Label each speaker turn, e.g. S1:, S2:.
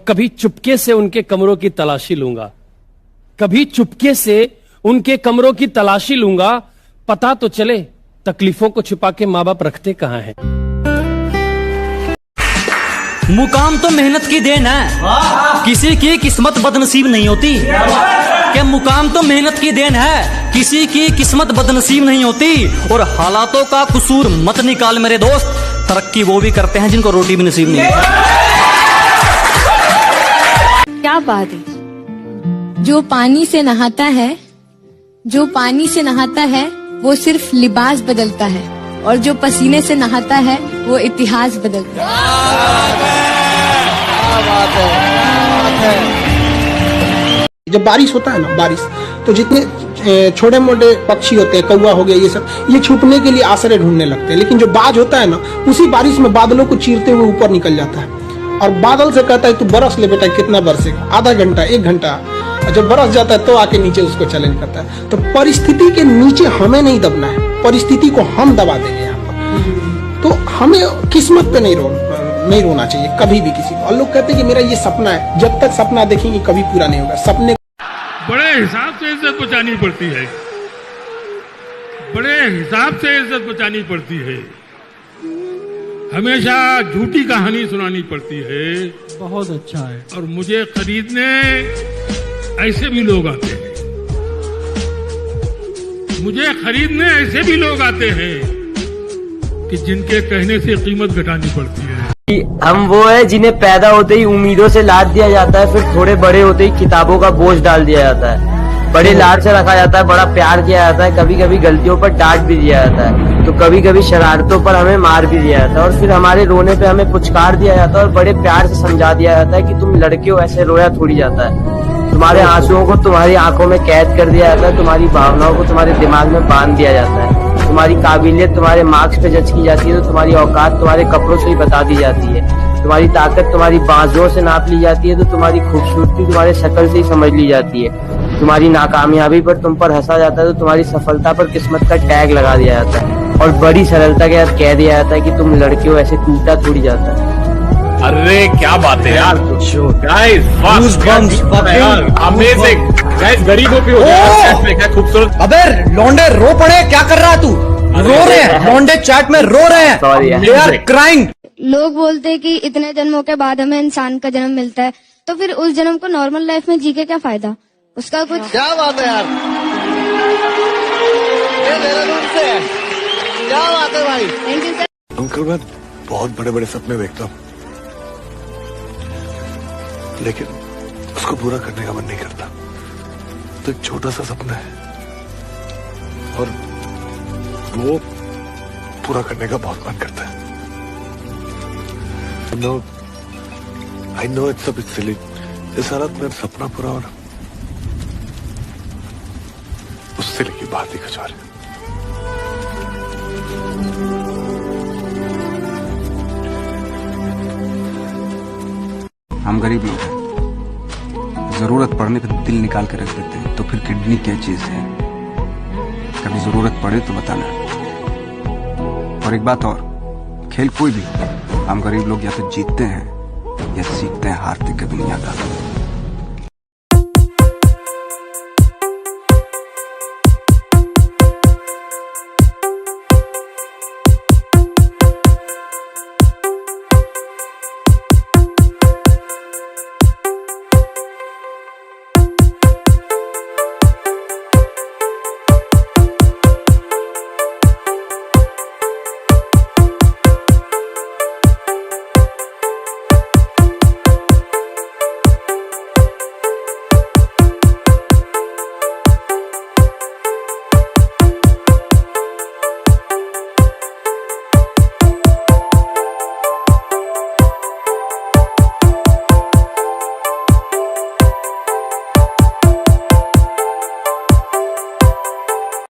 S1: कभी चुपके से उनके कमरों की तलाशी लूंगा, कभी चुपके से उनके कमरों की तलाशी लूंगा, पता तो चले तकलीफों को छुपा के माँ बाप रखते कहां हैं।
S2: मुकाम तो मेहनत की देन है, किसी की किस्मत बदनसीब नहीं होती। क्या मुकाम तो मेहनत की देन है, किसी की किस्मत बदनसीब नहीं होती। और हालातों का कसूर मत निकाल मेरे दोस्त, तरक्की वो भी करते हैं जिनको रोटी भी नसीब नहीं होती।
S3: क्या बात है। जो पानी से नहाता है, जो पानी से नहाता है वो सिर्फ लिबास बदलता है, और जो पसीने से नहाता है वो इतिहास बदलता है।
S4: जब बारिश होता है ना, बारिश तो जितने छोटे मोटे पक्षी होते हैं, कौवा हो गया, ये सब, ये छुपने के लिए आश्रय ढूंढने लगते हैं। लेकिन जो बाज होता है ना, उसी बारिश में बादलों को चीरते हुए ऊपर निकल जाता है और बादल से कहता है तू बरस ले बेटा, कितना बरसेगा, आधा घंटा, 1 घंटा। जब बरस जाता है तो आके नीचे उसको चैलेंज करता है। तो परिस्थिति के नीचे हमें नहीं दबना है, परिस्थिति को हम दबा देंगे यहाँ पर। तो हमें किस्मत पे नहीं रोना चाहिए कभी भी किसी को। और लोग कहते हैं कि मेरा ये सपना है, जब तक सपना देखेंगे कभी पूरा नहीं होगा। सपने
S5: बड़े हिसाब से इज्जत बचानी पड़ती है, बड़े हिसाब से इज्जत बचानी पड़ती है। हमेशा झूठी कहानी सुनानी पड़ती है।
S6: बहुत अच्छा है।
S5: और मुझे खरीदने ऐसे भी लोग आते हैं, मुझे खरीदने ऐसे भी लोग आते हैं कि जिनके कहने से कीमत घटानी पड़ती है।
S7: हम वो है जिन्हें पैदा होते ही उम्मीदों से लाद दिया जाता है, फिर थोड़े बड़े होते ही किताबों का बोझ डाल दिया जाता है। बड़े लाड से रखा जाता है, बड़ा प्यार किया जाता है, कभी कभी गलतियों पर डांट भी दिया जाता है, तो कभी कभी शरारतों पर हमें मार भी दिया जाता है, और फिर हमारे रोने पे हमें पुचकार दिया जाता है और बड़े प्यार से समझा दिया जाता है कि तुम लड़के हो, ऐसे रोया थोड़ी जाता है। तुम्हारे आंसुओं को तुम्हारी आंखों में कैद कर दिया जाता है, तुम्हारी भावनाओं को तुम्हारे दिमाग में बांध दिया जाता है, तुम्हारी काबिलियत तुम्हारे मार्क्स पे जज की जाती है, तो तुम्हारी औकात तुम्हारे कपड़ों से ही बता दी जाती है, तुम्हारी ताकत तुम्हारी बाजुओं से नाप ली जाती है, तो तुम्हारी खूबसूरती तुम्हारे शक्ल से ही समझ ली जाती है, तुम्हारी नाकामयाबी पर तुम पर हंसा जाता है, तो तुम्हारी सफलता पर किस्मत का टैग लगा दिया जाता है, और बड़ी सरलता के साथ कह दिया जाता है कि तुम लड़के हो, ऐसे टूटा थोड़ी जाता है।
S8: अरे क्या बात है यार, अमेजिंग गाइस, गरीबों पे हो गया खूबसूरत।
S9: अबे लौंडे रो पड़े, क्या कर रहा तू? रो रहे हैं लौंडे, चैट में रो रहे हैं, दे आर क्राइंग।
S3: लोग बोलते हैं कि इतने जन्मों के बाद हमें इंसान का जन्म मिलता है, तो फिर उस जन्म को नॉर्मल लाइफ में जी के क्या फायदा, उसका कुछ।
S9: क्या बात है यार, ये देहरादून से है, क्या बात है भाई।
S3: Thank you sir.
S10: अंकल मैं बहुत बड़े बड़े सपने देखता हूँ, लेकिन उसको पूरा करने का मन नहीं करता। तो एक छोटा सा सपना है और वो पूरा करने का बहुत मन करता है। I know it's a bit silly. इस हालत में सपना पूरा होना, उससे लेके बात ही कुछ और है।
S11: हम गरीब लोग हैं, जरूरत पड़ने पर दिल निकाल के रख देते हैं, तो फिर किडनी क्या चीज है? कभी जरूरत पड़े तो बताना। और एक बात और, खेल कोई भी, हम गरीब लोग या तो जीतते हैं या सीखते हैं, हारते कभी नहीं आता।